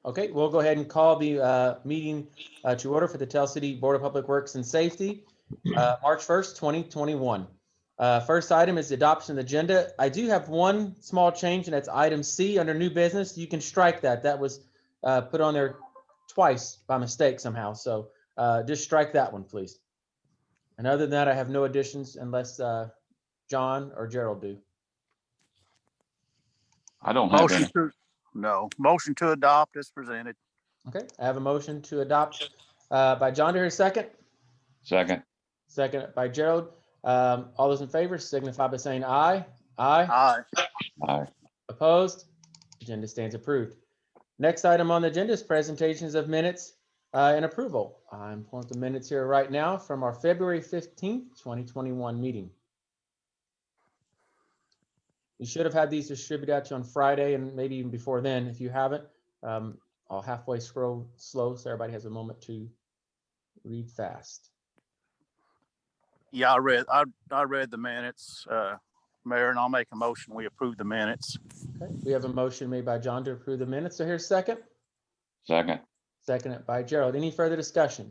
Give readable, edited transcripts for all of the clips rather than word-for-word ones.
Okay, we'll go ahead and call the meeting to order for the Tell City Board of Public Works and Safety, March 1st, 2021. First item is the adoption of the agenda. I do have one small change, and that's item C under new business. You can strike that. That was put on there twice by mistake somehow. So just strike that one, please. And other than that, I have no additions unless John or Gerald do. I don't have any. Motion to adopt is presented. Okay, I have a motion to adopt by John. Do I hear a second? Second. Second by Gerald. All those in favor signify by saying aye. Aye. Aye. Aye. Opposed? Agenda stands approved. Next item on the agenda is presentations of minutes and approval. I'm pulling up the minutes here right now from our February 15th, 2021 meeting. You should have had these distributed out to you on Friday and maybe even before then. If you haven't, I'll halfway scroll slow so everybody has a moment to read fast. Yeah, I read the minutes, Mayor, and I'll make a motion. We approve the minutes. Okay, we have a motion made by John to approve the minutes. So here's second. Second. Second by Gerald. Any further discussion?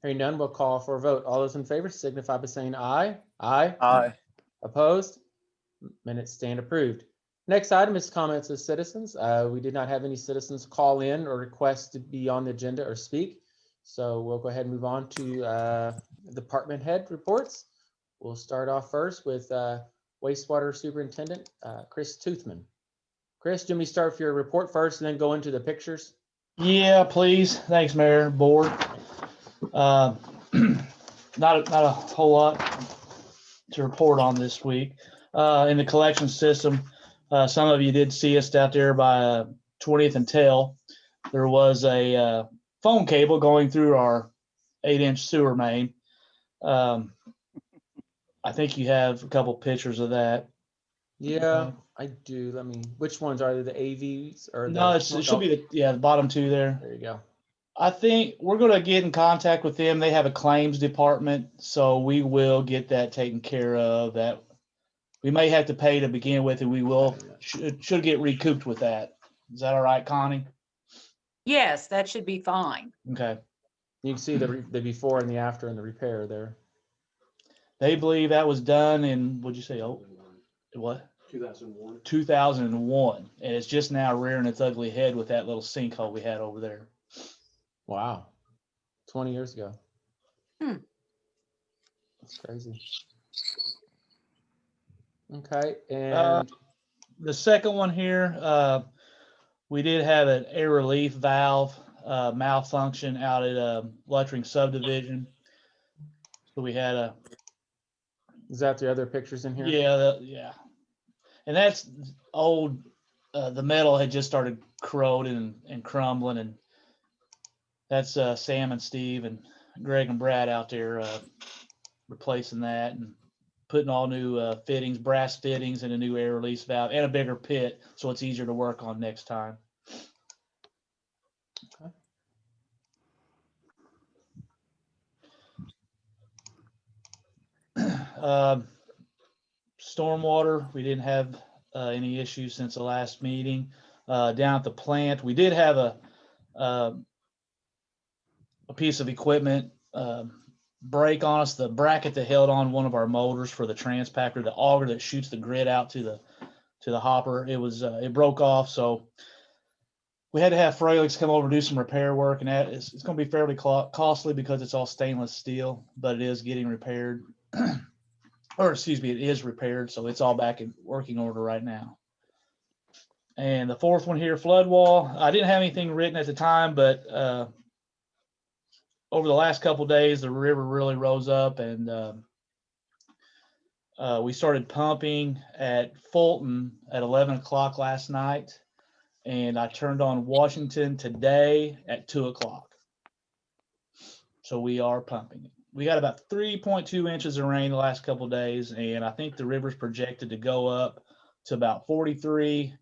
Hearing none, we'll call for a vote. All those in favor signify by saying aye. Aye. Aye. Opposed? Minutes stand approved. Next item is comments of citizens. We did not have any citizens call in or request to be on the agenda or speak. So we'll go ahead and move on to department head reports. We'll start off first with wastewater superintendent, Chris Toothman. Chris, do you want me to start with your report first and then go into the pictures? Yeah, please. Thanks, Mayor, Board. Not a whole lot to report on this week. In the collection system, some of you did see us out there by 20th and Tail. There was a phone cable going through our 8-inch sewer main. I think you have a couple pictures of that. Yeah, I do. Which ones are they, the AVs or No, it should be the bottom two there. There you go. I think we're going to get in contact with them. They have a claims department, so we will get that taken care of. That we may have to pay to begin with, and we will should get recouped with that. Is that all right, Connie? Yes, that should be fine. Okay. You can see the before and the after and the repair there. They believe that was done in, what'd you say? Oh, what? 2001. 2001, and it's just now rearing its ugly head with that little sinkhole we had over there. Wow, 20 years ago. Hmm. That's crazy. Okay, and the second one here, we did have an air relief valve malfunction out at Luttering subdivision. So we had a. Is that the other pictures in here? Yeah, yeah. And that's old. The metal had just started corroding and crumbling, and that's Sam and Steve and Greg and Brad out there replacing that and putting all new fittings, brass fittings, and a new air release valve and a bigger pit, so it's easier to work on next time. Okay. Stormwater, we didn't have any issues since the last meeting. Down at the plant, we did have a piece of equipment break on us. The bracket that held on one of our motors for the transpactor, the auger that shoots the grid out to the hopper, it broke off. So we had to have Fralix come over and do some repair work, and it's going to be fairly costly because it's all stainless steel, but it is getting repaired. Or excuse me, it is repaired, so it's all back in working order right now. And the fourth one here, flood wall. I didn't have anything written at the time, but over the last couple of days, the river really rose up, and we started pumping at Fulton at 11 o'clock last night, and I turned on Washington today at 2 o'clock. So we are pumping it. We got about 3.2 inches of rain the last couple of days, and I think the river's projected to go up to about 43.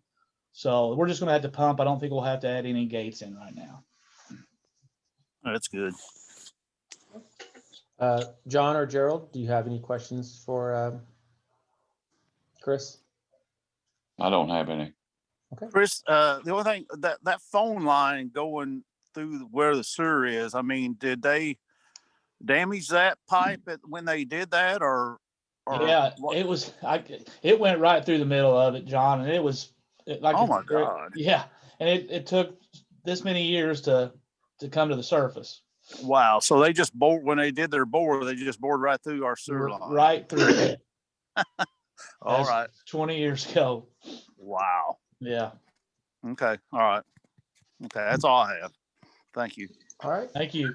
So we're just going to have to pump. I don't think we'll have to add any gates in right now. That's good. John or Gerald, do you have any questions for Chris? I don't have any. Chris, the only thing that phone line going through where the sewer is, I mean, did they damage that pipe when they did that, or Yeah, what? it went right through the middle of it, John, and Oh my God. Yeah, and it took this many years to come to the surface. Wow. So they just bored when they did their bore, they just bored right through our sewer line. Right through it. All That's right. 20 years ago. Wow. Yeah. Okay. All right. Okay. That's all I have. Thank you. All right. Thank you.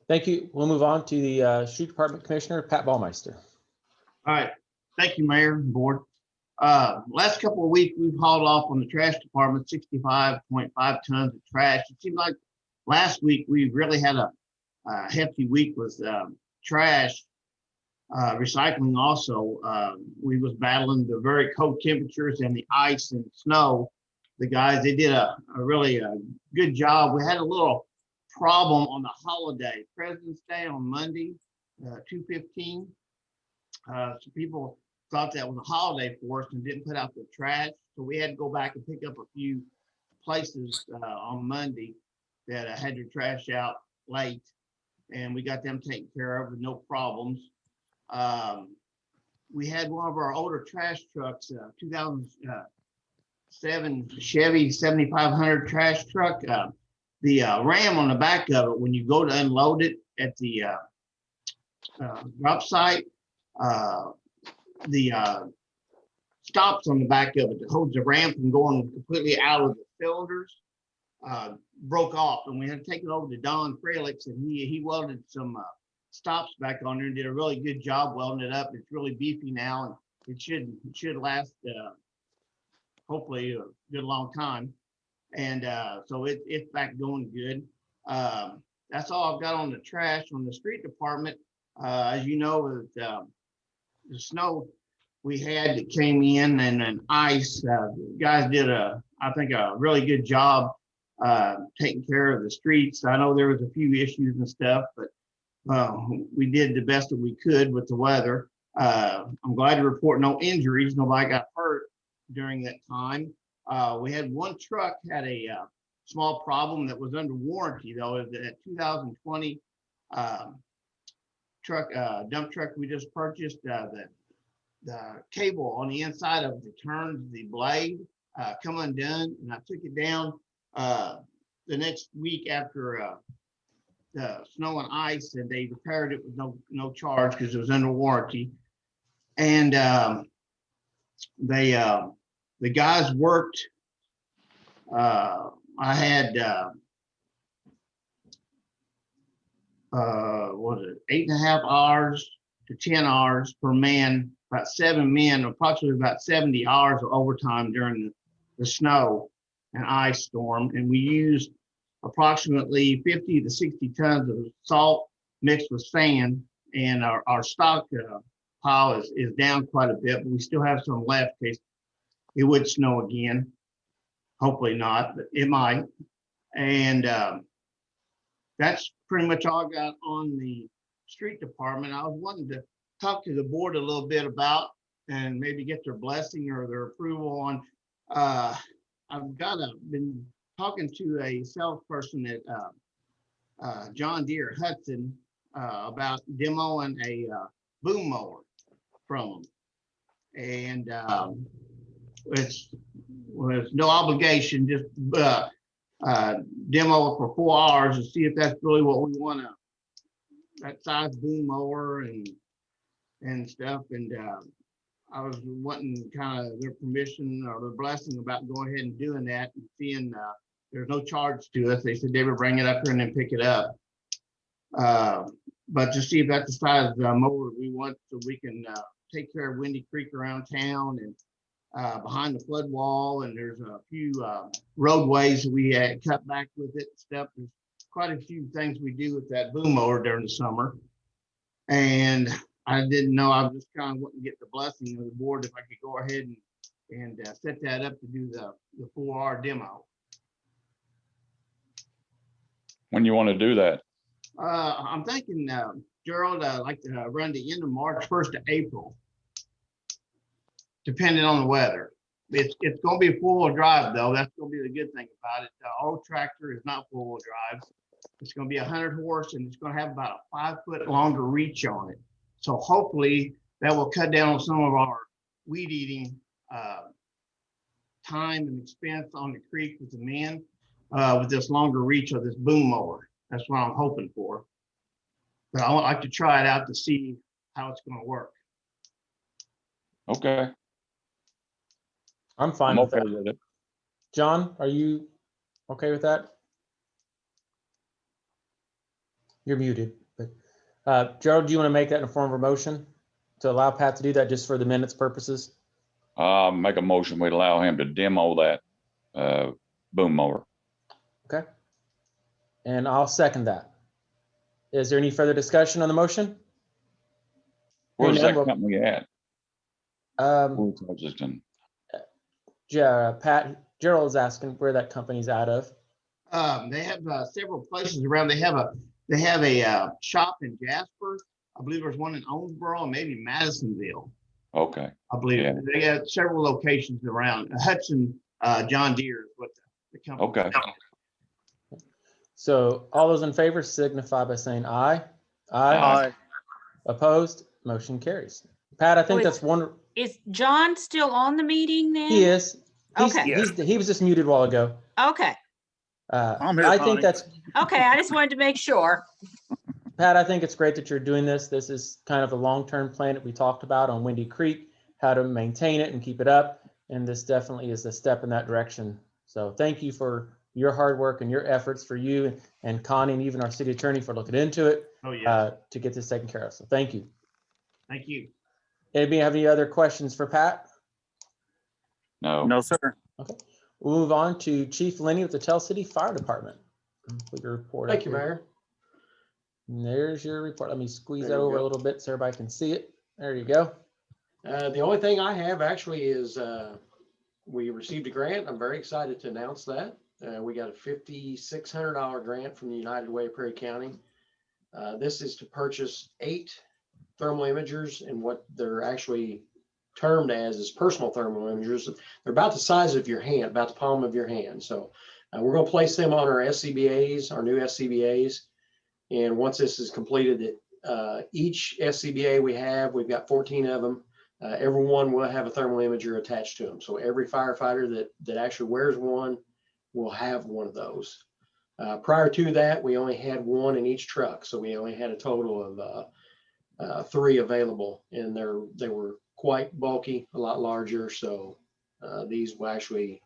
Thank you. We'll move on to the Street Department Commissioner, Pat Ballmeister. All right. Thank you, Mayor and Board. Last couple of weeks, we've hauled off on the trash department 65.5 tons of trash. It seemed like last week we really had a hefty week with trash. Recycling also. We was battling the very cold temperatures and the ice and snow. The guys, they did a really good job. We had a little problem on the holiday, President's Day on Monday, 2/15. So people thought that was a holiday for us and didn't put out the trash. So we had to go back and pick up a few places on Monday that had their trash out late, and we got them taken care of with no problems. We had one of our older trash trucks, 2007 Chevy 7500 trash truck. The ram on the back of it, when you go to unload it at the drop site, the stops on the back of it that holds the ram from going completely out of the cylinders broke off, and we had to take it over to Don Frelix, and he welded some stops back on there and did a really good job welding it up. It's really beefy now, and it should last hopefully a good long time. And so it's back going good. That's all I've got on the trash. On the street department, as you know, with the snow we had that came in and ice, guys did I think a really good job taking care of the streets. I know there was a few issues and stuff, but we did the best that we could with the weather. I'm glad to report no injuries. Nobody got hurt during that time. We had one truck had a small problem that was under warranty though. That 2020 truck, dump truck we just purchased, the cable on the inside of the turns, the blade come undone, and I took it down the next week after the snow and ice, and they repaired it with no charge because it was under warranty. And the guys worked. I had what was it, 8.5 hours to 10 hours per man, about 7 men, approximately about 70 hours of overtime during the snow and ice storm. And we used approximately 50 to 60 tons of salt mixed with sand, and our stock pile is down quite a bit, but we still have some left in case it would snow again. Hopefully not, but it might. And that's pretty much all I got on the street department. I was wanting to talk to the board a little bit about and maybe get their blessing or their approval on. I've been talking to a salesperson at John Deere Hudson about demoing a boom mower from them. And it's no obligation, just demo it for 4 hours to see if that's really what we want, that size boom mower and stuff. And I was wanting kind of their permission or their blessing about going ahead and doing that, and seeing there's no charge to us. They said they would bring it up here and then pick it up. But to see if that's the size mower we want, so we can take care of Windy Creek around town and behind the flood wall. And there's a few roadways we had cut back with it and stuff. There's quite a few things we do with that boom mower during the summer. And I didn't know, I was just kind of wanting to get the blessing of the board if I could go ahead and set that up to do the 4-hour demo. When you want to do that? I'm thinking, Gerald, I'd like to run the end of March, 1st of April, depending on the weather. It's gonna be four-wheel drive though. That's gonna be the good thing about it. The old tractor is not four-wheel drive. It's gonna be 100 horse and it's gonna have about a 5-foot longer reach on it. So hopefully that will cut down on some of our weed eating time and expense on the creek with the men with this longer reach of this boom mower. That's what I'm hoping for. But I would like to try it out to see how it's gonna work. Okay, I'm fine I'm with okay that. with it. John, are you okay with that? You're muted, but Gerald, do you want to make that in a form of a motion to allow Pat to do that just for the minutes purposes? Make a motion, we allow him to demo that, boom mower. Okay. And I'll second that. Is there any further discussion on the motion? Where's Hearing that none, company at? we'll- Where's Lexington? Pat, Gerald is asking where that company's out of. They have several places around. They have a shop in Jasper. I believe there's one in Owensboro and maybe Madisonville. Okay, I believe Yeah. they got several locations around. Hudson John Deere is what the company. okay. So all those in favor signify by saying aye. Aye. Opposed? Motion carries. Pat, I think Wait. that's one. Is John still on the meeting then? He is. Okay. He was just muted a while ago. Okay, I'm here, I think Connie. that's, okay, I just wanted to make sure. Pat, I think it's great that you're doing this. This is kind of a long-term plan that we talked about on Windy Creek, how to maintain it and keep it up. And this definitely is a step in that direction. So thank you for your hard work and your efforts, for you and Connie and even our city attorney for looking into it Oh, yeah. to get this taken care of. So thank you. Thank you. Anybody have any other questions for Pat? No, No, sir. We'll move on to Chief Lenny with the Tell City Fire Department. Put your report up Thank you, here. Mayor. And there's your report. Let me squeeze There that you over a go. little bit so everybody can see it. There you go. The only thing I have actually is we received a grant. I'm very excited to announce that. We got a $5,600 grant from the United Way of Perry County. This is to purchase 8 thermal imagers, and what they're actually termed as is personal thermal imagers. They're about the size of your hand, about the palm of your hand. So we're going to place them on our SCBAs, our new SCBAs. And once this is completed, each SCBA we've got 14 of them. Everyone will have a thermal imager attached to them. So every firefighter that actually wears one will have one of those. Prior to that, we only had one in each truck. So we only had a total of 3 available, and they were quite bulky, a lot larger. So these will actually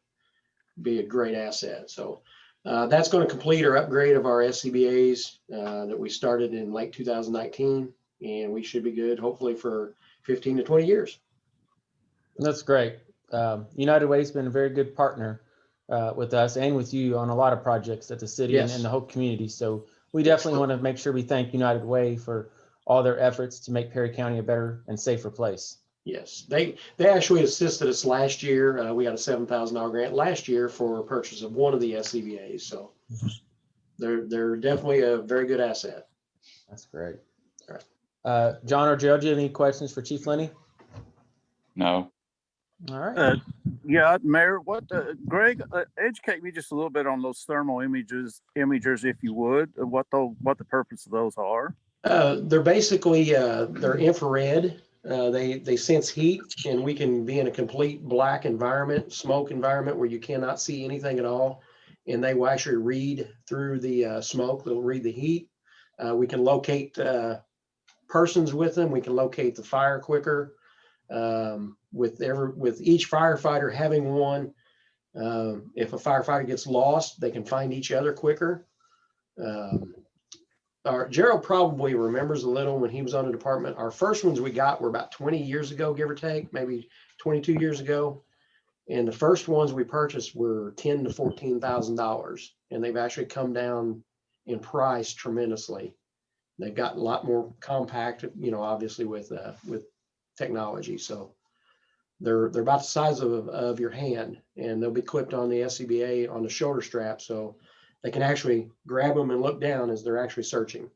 be a great asset. So that's going to complete our upgrade of our SCBAs that we started in late 2019, and we should be good hopefully for 15 to 20 years. That's great. United Way's been a very good partner with us and with you on a lot of projects at the city and Yes. the whole community. So we definitely want to make sure we thank United Way for all their efforts to make Perry County a better and safer place. Yes, they actually assisted us last year. We got a $7,000 grant last year for purchase of one of the SCBAs. So they're definitely a very good asset. That's great. All right. John or Joe, do you have any questions for Chief Lenny? no. All right. Yeah, Mayor, Greg, educate me just a little bit on those thermal imagers, if you would, what the purpose of those are. They're basically they're infrared. They sense heat, and we can be in a complete black environment, smoke environment where you cannot see anything at all. And they will actually read through the smoke. They'll read the heat. We can locate persons with them. We can locate the fire quicker. With each firefighter having one, if a firefighter gets lost, they can find each other quicker. Gerald probably remembers a little when he was on the department. Our first ones we got were about 20 years ago, give or take, maybe 22 years ago. And the first ones we purchased were $10,000 to $14,000, and they've actually come down in price tremendously. They've gotten a lot more compact, obviously with technology. So they're about the size of your hand, and they'll be clipped on the SCBA on the shoulder strap. So they can actually grab them and look down as they're actually searching.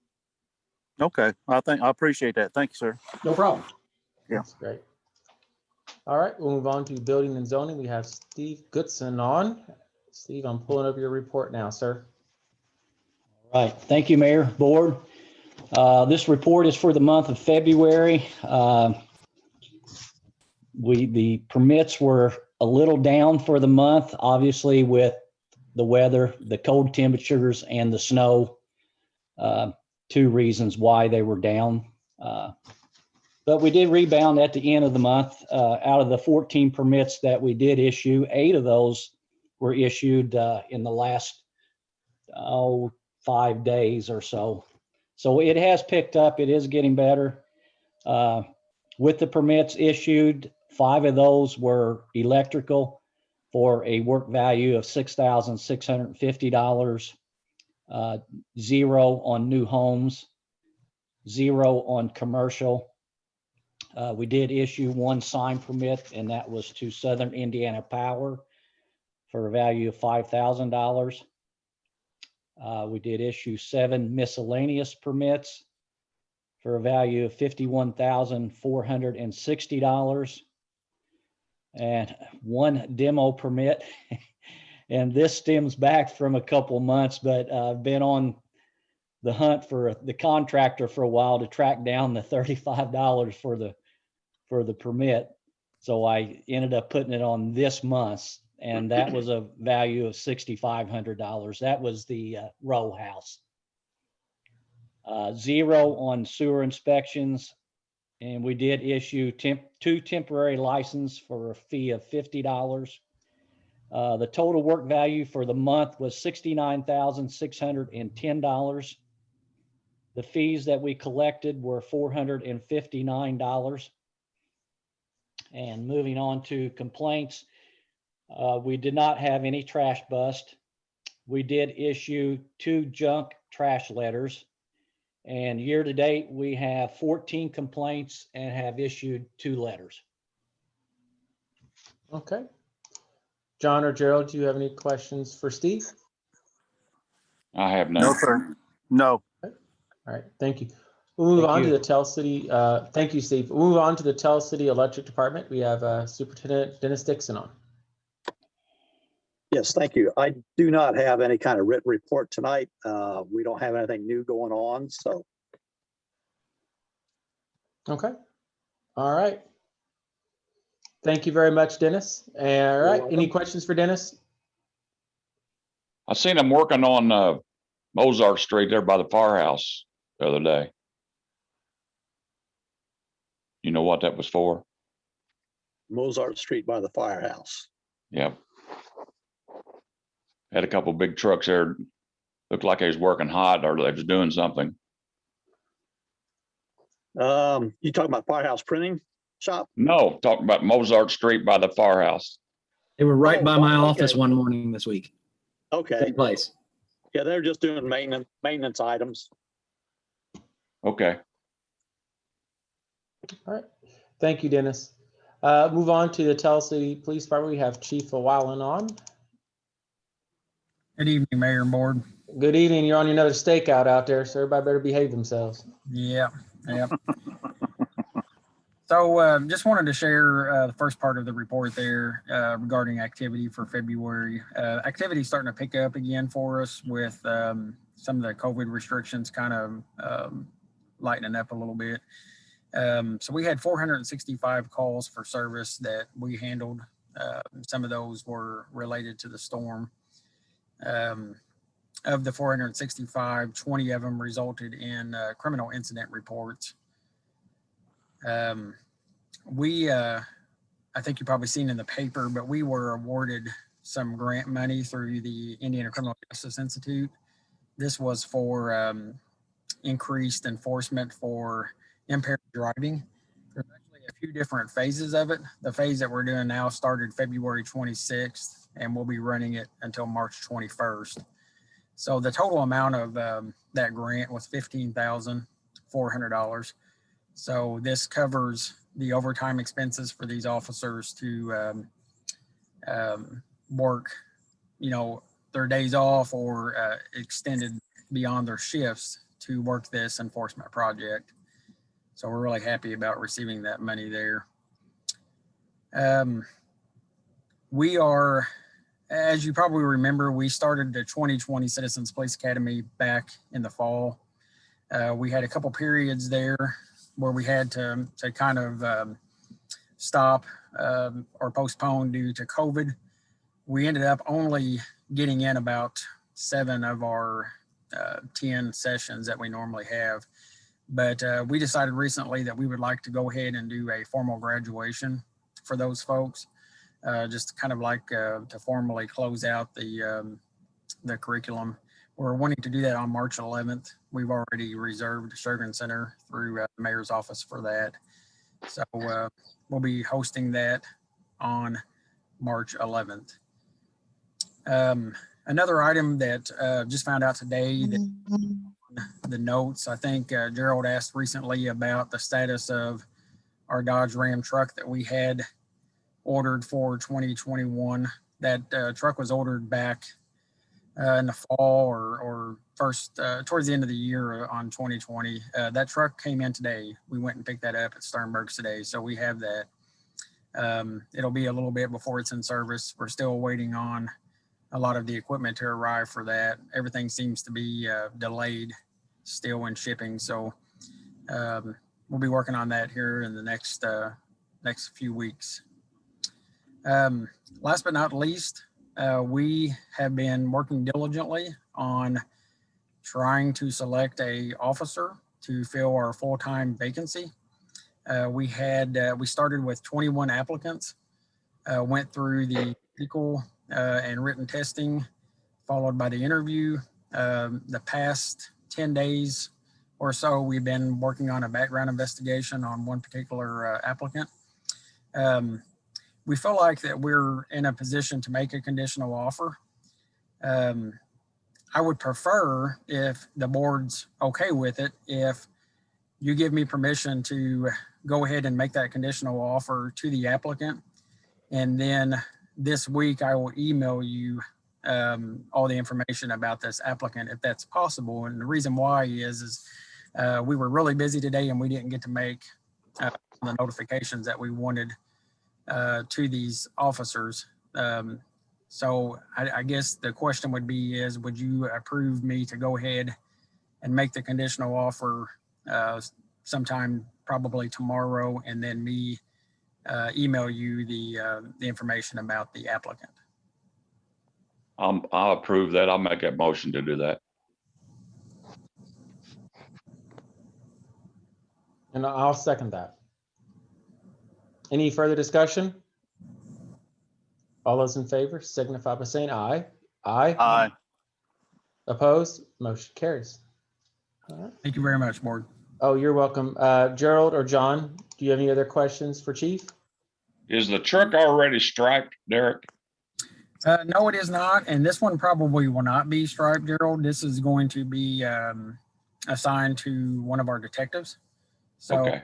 Okay, I appreciate that. Thank you, sir. No problem. Yeah. That's great. All right, we'll move on to building and zoning. We have Steve Goodson on. Steve, I'm pulling up your report now, sir. Right. Thank you, Mayor, Board. This report is for the month of February. The permits were a little down for the month, obviously with the weather, the cold temperatures, and the snow. Two reasons why they were down. But we did rebound at the end of the month. Out of the 14 permits that we did issue, 8 of those were issued in the last 5 days or so. So it has picked up. It is getting better. With the permits issued, 5 of those were electrical for a work value of $6,650. 0 on new homes, 0 on commercial. We did issue 1 sign permit, and that was to Southern Indiana Power for a value of $5,000. We did issue 7 miscellaneous permits for a value of $51,460, and 1 demo permit. And this stems back from a couple months, but I've been on the hunt for the contractor for a while to track down the $35 for the permit. So I ended up putting it on this month's, and that was a value of $6,500. That was the row house. 0 on sewer inspections, and we did issue 2 temporary licenses for a fee of $50. The total work value for the month was $69,610. The fees that we collected were $459. And moving on to complaints, we did not have any trash bust. We did issue 2 junk trash letters. And year to date, we have 14 complaints and have issued 2 letters. Okay. John or Gerald, do you have any questions for Steve? I have No, none. sir. No. All right, thank you. We'll move Thank on to you. the Tell City. Thank you, Steve. We'll move on to the Tell City Electric Department. We have Superintendent Dennis Dixon on. Yes, thank you. I do not have any kind of written report tonight. We don't have anything new going on, so. Okay. All right. Thank you very much, Dennis. All right. Any questions for Dennis? I seen him working on Mozart Street there by the firehouse the other day. You know what that was for? Mozart Street by the firehouse. Yep. Had a couple big trucks there. Looked like they was working hot or they was doing something. You talking about firehouse printing shop? No, talking about Mozart Street by the firehouse. They were right Oh, by my okay. office one morning this week. Okay. Same place. Yeah, they're just doing maintenance items. Okay. All right. Thank you, Dennis. Move on to the Tell City Police Department. We have Chief Wallen on. Good evening, Mayor and Board. Good evening. You're on another stakeout out there, so everybody better behave themselves. Yeah. So just wanted to share the first part of the report there regarding activity for February. Activity starting to pick up again for us with some of the COVID restrictions kind of lightening up a little bit. So we had 465 calls for service that we handled. Some of those were related to the storm. Of the 465, 20 of them resulted in criminal incident reports. I think you've probably seen in the paper, but we were awarded some grant money through the Indiana Criminal Justice Institute. This was for increased enforcement for impaired driving. There's actually a few different phases of it. The phase that we're doing now started February 26th, and we'll be running it until March 21st. So the total amount of that grant was $15,400. So this covers the overtime expenses for these officers to work, their days off or extended beyond their shifts to work this enforcement project. So we're really happy about receiving that money there. We are, as you probably remember, we started the 2020 Citizens Police Academy back in the fall. We had a couple periods there where we had to kind of stop or postpone due to COVID. We ended up only getting in about 7 of our 10 sessions that we normally have. But we decided recently that we would like to go ahead and do a formal graduation for those folks, just kind of like to formally close out the curriculum. We're wanting to do that on March 11th. We've already reserved Shogun Center through the mayor's office for that. So we'll be hosting that on March 11th. Another item that just found out today, that the notes, I think Gerald asked recently about the status of our Dodge Ram truck that we had ordered for 2021. That truck was ordered back in the fall or first towards the end of the year on 2020. That truck came in today. We went and picked that up at Sternberg's today. So we have that. It'll be a little bit before it's in service. We're still waiting on a lot of the equipment to arrive for that. Everything seems to be delayed still in shipping. So we'll be working on that here in the next few weeks. Last but not least, we have been working diligently on trying to select a officer to fill our full-time vacancy. We started with 21 applicants, went through the legal and written testing, followed by the interview. The past 10 days or so, we've been working on a background investigation on one particular applicant. We feel like that we're in a position to make a conditional offer. I would prefer, if the board's okay with it, if you give me permission to go ahead and make that conditional offer to the applicant. And then this week I will email you all the information about this applicant if that's possible. And the reason why is we were really busy today and we didn't get to make the notifications that we wanted to these officers. So I guess the question would be would you approve me to go ahead and make the conditional offer sometime probably tomorrow, and then me email you the information about the applicant? I'll approve that. I'll make that motion to do that. And I'll second that. Any further discussion? All those in favor signify by saying aye. Aye. Aye. Opposed? Motion carries. All right. Thank you very much, board. Oh, you're welcome. Gerald or John, do you have any other questions for Chief? Is the truck already striped, Derek? No, it is not. And this one probably will not be striped, Gerald. This is going to be assigned to one of our detectives. So Okay.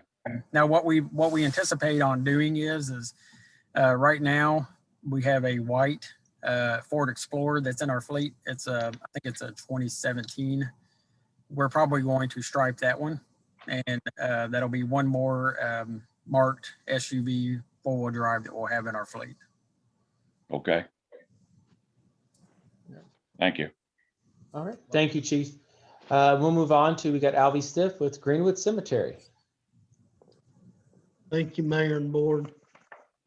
Now what we anticipate on doing is right now we have a white Ford Explorer that's in our fleet. It's I think it's a 2017. We're probably going to stripe that one, and that'll be one more marked SUV four-wheel drive that we'll have in our fleet. Okay. Thank you. All right. Thank you, Chief. We'll move on to, we got Alvy Stiff with Greenwood Cemetery. Thank you, Mayor and Board.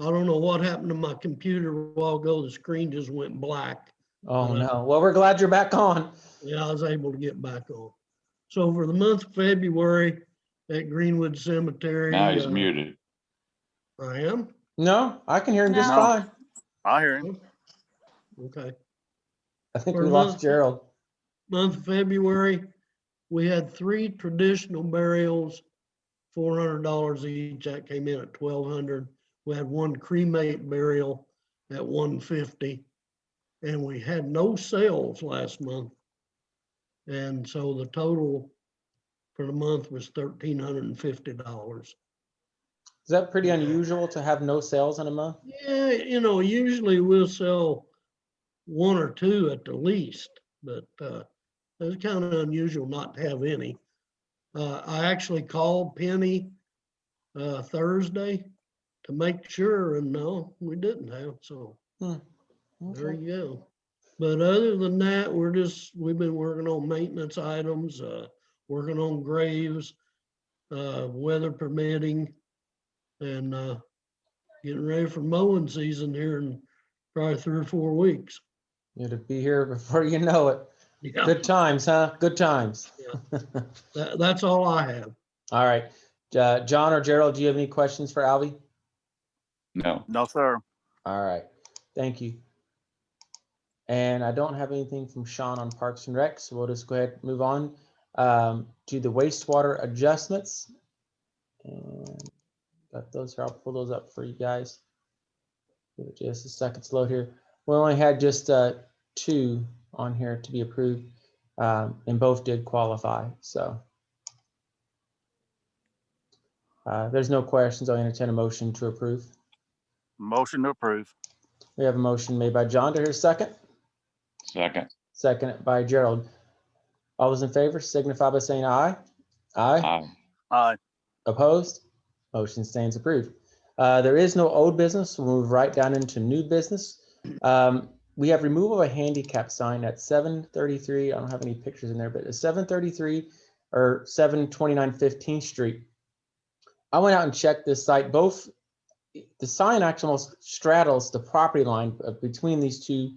I don't know what happened to my computer a while ago. The screen just went black. Oh, no. Well, we're glad you're back on. Yeah, I was able to get back on. So for the month of February at Greenwood Cemetery. Now he's muted. I am? No, I can hear him just No. fine. I hear him. Okay. I think For we a lost month- Gerald. Month of February, we had 3 traditional burials, $400 each. That came in at $1,200. We had 1 cremate burial at $150, and we had no sales last month. And so the total for the month was $1,350. Is that pretty unusual to have no sales in a month? Yeah, usually we'll sell 1 or 2 at the least, but it's kind of unusual not to have any. I actually called Penny Thursday to make sure, and no, we didn't have, so there Okay. you go. But other than that, we've been working on maintenance items, working on graves, weather permitting, and getting ready for mowing season here in probably 3 or 4 weeks. It'll be here before you know it. Yeah, Good times, huh? Good times. that's all I have. All right. John or Gerald, do you have any questions for Albie? No. No, sir. All right. Thank you. And I don't have anything from Sean on Parks and Rec, so we'll just go ahead and move on to the wastewater adjustments. And got those here. I'll pull those up for you guys. Give it just a second to load here. We only had just 2 on here to be approved, and both did qualify. So there's no questions. I'll entertain a motion to approve. Motion to approve. We have a motion made by John. To hear a second? Second. Second by Gerald. All those in favor signify by saying aye. Aye. Aye. Aye. Opposed? Motion stands approved. There is no old business. We'll move right down into new business. We have removal of a handicap sign at 733. I don't have any pictures in there, but it's 733 or 729 15th Street. I went out and checked this site. Both the sign actually almost straddles the property line between these 2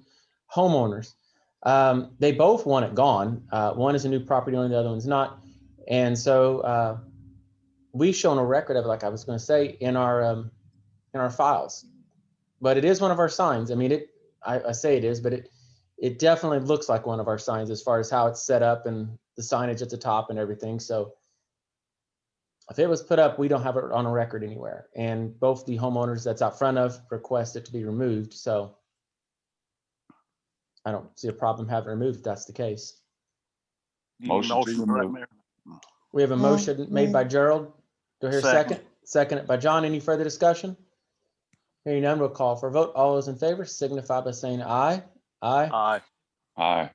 homeowners. They both want it gone. One is a new property owner, the other one's not. And so we've shown a record of it, like I was going to say, in our files. But it is one of our signs. I mean, I say it is, but it definitely looks like one of our signs as far as how it's set up and the signage at the top and everything. So if it was put up, we don't have it on a record anywhere. And both the homeowners that's out front of request it to be removed. So I don't see a problem having it removed if that's the case. Motion to for it, remove. Mayor. We have a motion made by Gerald. Do I hear a second? Seconded by John. Any further discussion? Hearing none, we'll call for a vote. All those in favor signify by saying aye. Aye. Aye. Aye.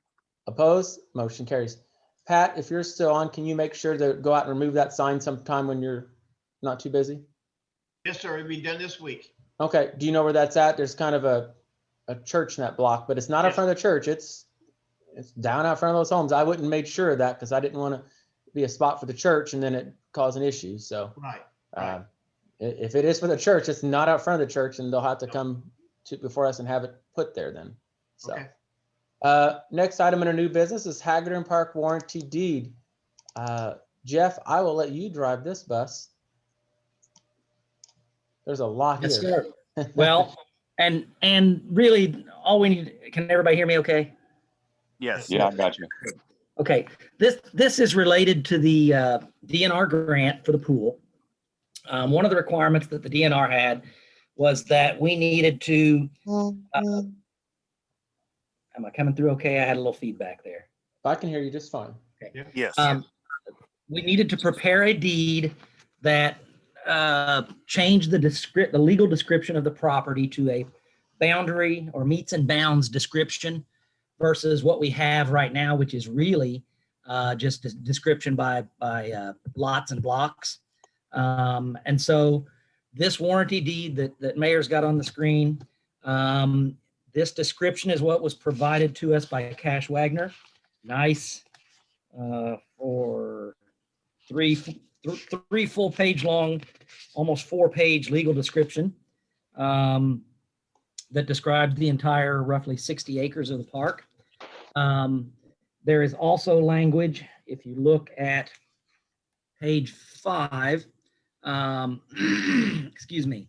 Opposed? Motion carries. Pat, if you're still on, can you make sure to go out and remove that sign sometime when you're not too busy? Yes, sir. It'll be done this week. Okay. Do you know where that's at? There's kind of a church in that block, but it's not in front of the church. It's down out front of those homes. I wouldn't make sure of that because I didn't want to be a spot for the church and then it cause an issue. So Right. if it is for the church, it's not out front of the church, and they'll have to come before us and have it put there then. So. Okay. Next item in our new business is Hagerton Park warranty deed. Jeff, I will let you drive this bus. There's a lot Yes, here. sir. Well, and really all we need, can everybody hear me okay? Yes. Yeah, I got you. Okay, this is related to the DNR grant for the pool. One of the requirements that the DNR had was that we needed to, am I coming through okay? I had a little feedback there. I can hear you just fine. Okay. Yes. We needed to prepare a deed that changed the legal description of the property to a boundary or meets and bounds description versus what we have right now, which is really just a description by lots and blocks. And so this warranty deed that Mayor's got on the screen, this description is what was provided to us by Cash Wagner. Nice for three full page long, almost 4-page legal description that describes the entire roughly 60 acres of the park. There is also language, if you look at page 5, excuse me,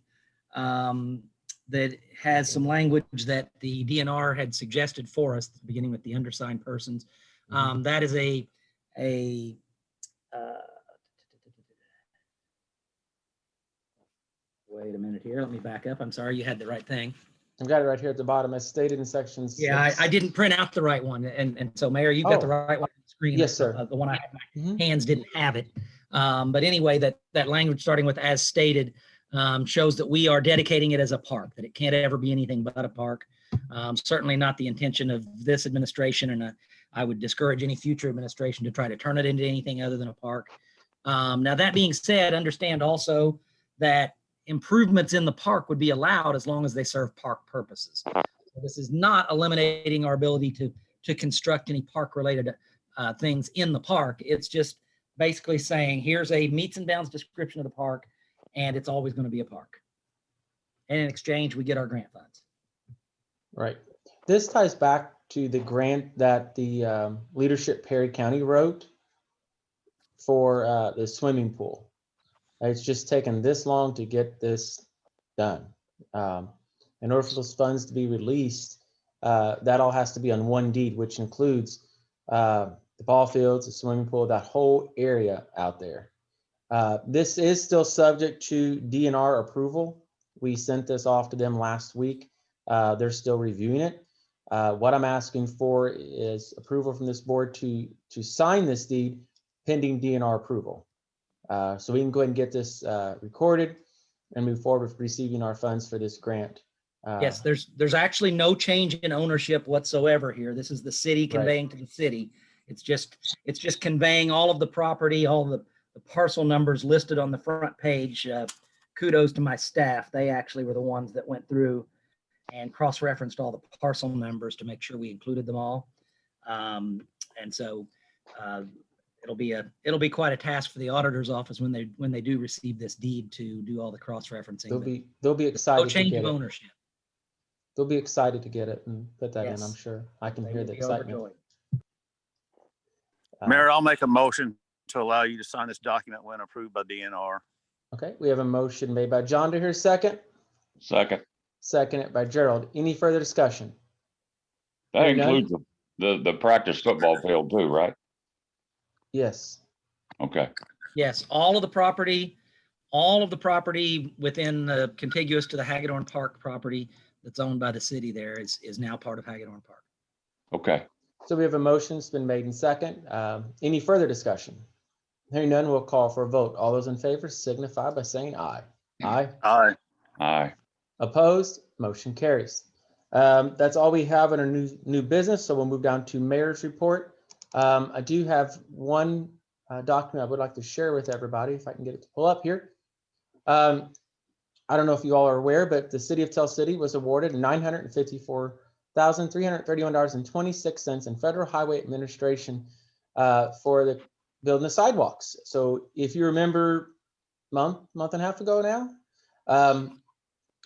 that has some language that the DNR had suggested for us, beginning with the undersigned persons. That is a wait a minute here. Let me back up. I'm sorry, you had the right thing. I've got it right here at the bottom. As stated in section 6. Yeah, I didn't print out the right one. And so, Mayor, you've got the right one on the screen. Yes, sir. The one I had my hands didn't have it. But anyway, that language starting with as stated shows that we are dedicating it as a park, that it can't ever be anything but a park. Certainly not the intention of this administration, and I would discourage any future administration to try to turn it into anything other than a park. Now, that being said, understand also that improvements in the park would be allowed as long as they serve park purposes. So this is not eliminating our ability to construct any park related things in the park. It's just basically saying, here's a meets and bounds description of the park, and it's always going to be a park. And in exchange, we get our grant funds. Right. This ties back to the grant that the leadership Perry County wrote for the swimming pool. It's just taken this long to get this done. In order for those funds to be released, that all has to be on one deed, which includes the ball fields, the swimming pool, that whole area out there. This is still subject to DNR approval. We sent this off to them last week. They're still reviewing it. What I'm asking for is approval from this board to sign this deed pending DNR approval. So we can go ahead and get this recorded and move forward with receiving our funds for this grant. Yes, there's actually no change in ownership whatsoever here. This is the city conveying to the city. It's just conveying all of the property, all the parcel numbers listed on the front page. Kudos to my staff. They actually were the ones that went through and cross-referenced all the parcel numbers to make sure we included them all. And so it'll be quite a task for the auditor's office when they do receive this deed to do all the cross-referencing. They'll be excited. No change to of get ownership. They'll be excited to get it and put that in. Yes. I'm sure. I can They hear will the be excitement. overjoyed. Mayor, I'll make a motion to allow you to sign this document when approved by DNR. Okay, we have a motion made by John to hear second. Second. Seconded by Gerald. Any further discussion? That Hearing none? includes the practice football field too, right? Yes. Okay. Yes, all of the property within the contiguous to the Hagerton Park property that's owned by the city there is now part of Hagerton Park. Okay. So we have a motion. It's been made in second. Any further discussion? Hearing none, we'll call for a vote. All those in favor signify by saying aye. Aye. Aye. Aye. Opposed? Motion carries. That's all we have in our new business. So we'll move down to mayor's report. I do have one document I would like to share with everybody, if I can get it to pull up here. I don't know if you all are aware, but the city of Tell City was awarded $954,331.26 in federal highway administration for the building the sidewalks. So if you remember month and a half ago now,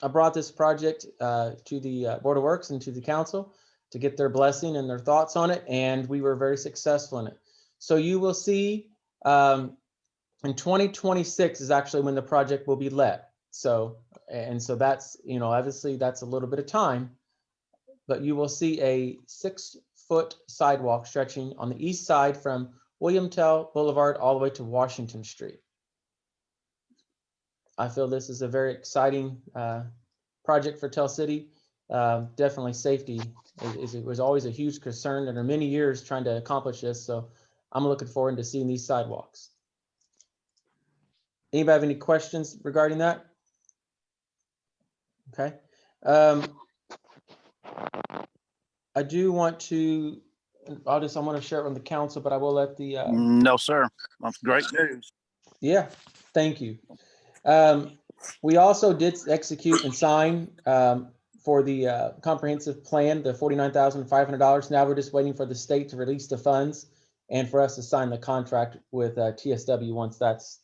I brought this project to the Board of Works and to the council to get their blessing and their thoughts on it, and we were very successful in it. So you will see in 2026 is actually when the project will be let. So that's, obviously that's a little bit of time, but you will see a 6-foot sidewalk stretching on the east side from William Tell Boulevard all the way to Washington Street. I feel this is a very exciting project for Tell City. Definitely safety it was always a huge concern and there are many years trying to accomplish this. So I'm looking forward to seeing these sidewalks. Anybody have any questions regarding that? Okay. I do want to, I want to share it with the council, but I will let the. No, sir. That's great news. Yeah, thank you. We also did execute and sign for the comprehensive plan, the $49,500. Now we're just waiting for the state to release the funds and for us to sign the contract with TSW once that's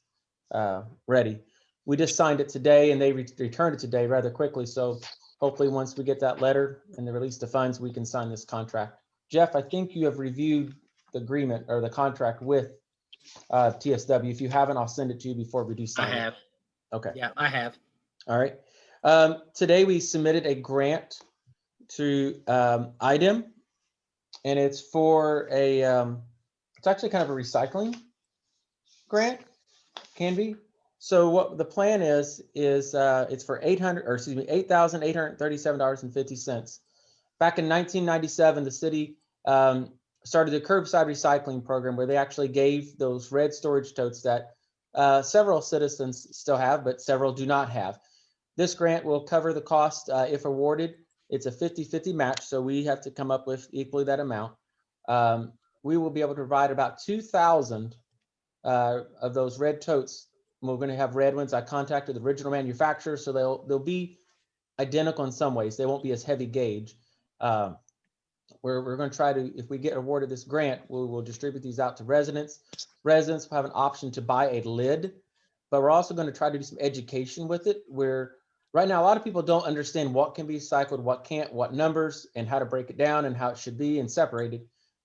ready. We just signed it today and they returned it today rather quickly. So hopefully once we get that letter and they release the funds, we can sign this contract. Jeff, I think you have reviewed the agreement or the contract with TSW. If you haven't, I'll send it to you before we do sign it. I have. Okay. Yeah, I have. All right. Today we submitted a grant to IDEM, and it's for a, it's actually kind of a recycling grant, can be. So what the plan is it's for $8,837.50. Back in 1997, the city started a curbside recycling program where they actually gave those red storage totes that several citizens still have, but several do not have. This grant will cover the cost if awarded. It's a 50-50 match, so we have to come up with equally that amount. We will be able to provide about 2,000 of those red totes We're going to have red ones. I contacted the original manufacturer, so they'll be identical in some ways. They won't be as heavy gauge. We're going to try to, if we get awarded this grant, we'll distribute these out to residents. Residents will have an option to buy a lid, but we're also going to try to do some education with it, where right now a lot of people don't understand what can be recycled, what can't, what numbers, and how to break it down and how it should be and separated.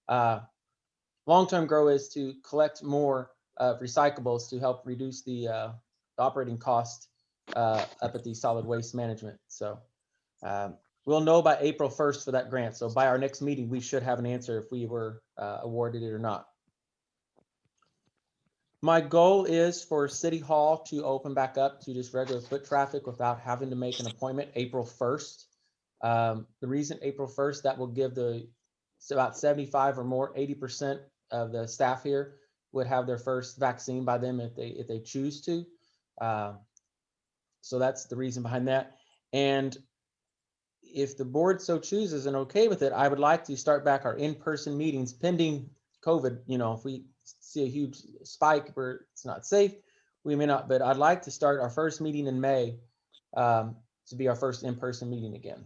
Long-term goal is to collect more recyclables to help reduce the operating cost up at the solid waste management. So we'll know by April 1st for that grant. So by our next meeting, we should have an answer if we were awarded it or not. My goal is for City Hall to open back up to just regular foot traffic without having to make an appointment April 1st. The reason April 1st, that will give about 75 or more, 80% of the staff here would have their first vaccine by them if they choose to. So that's the reason behind that. And if the board so chooses and okay with it, I would like to start back our in-person meetings pending COVID. You know, if we see a huge spike where it's not safe, we may not, but I'd like to start our first meeting in May to be our first in-person meeting again.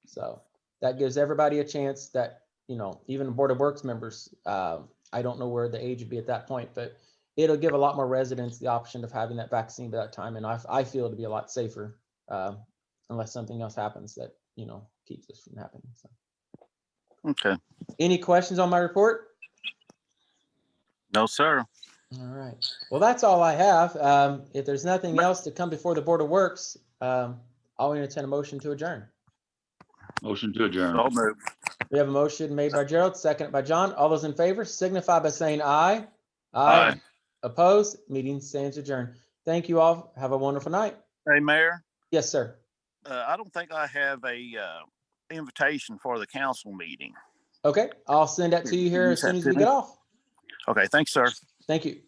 So that gives everybody a chance that, you know, even Board of Works members, I don't know where the age would be at that point, but it'll give a lot more residents the option of having that vaccine by that time. And I feel to be a lot safer unless something else happens that, you know, keeps this from happening. So. Okay. Any questions on my report? No, sir. All right. Well, that's all I have. If there's nothing else to come before the Board of Works, I'll entertain a motion to adjourn. Motion to adjourn. So moved. We have a motion made by Gerald, seconded by John. All those in favor signify by saying aye. Aye. Opposed? Meeting stands adjourned. Thank you all. Have a wonderful night. Hey, Mayor, Yes, sir. I don't think I have a invitation for the council meeting. Okay, I'll send that to you here as soon as we get off. Okay, thanks, sir. Thank you.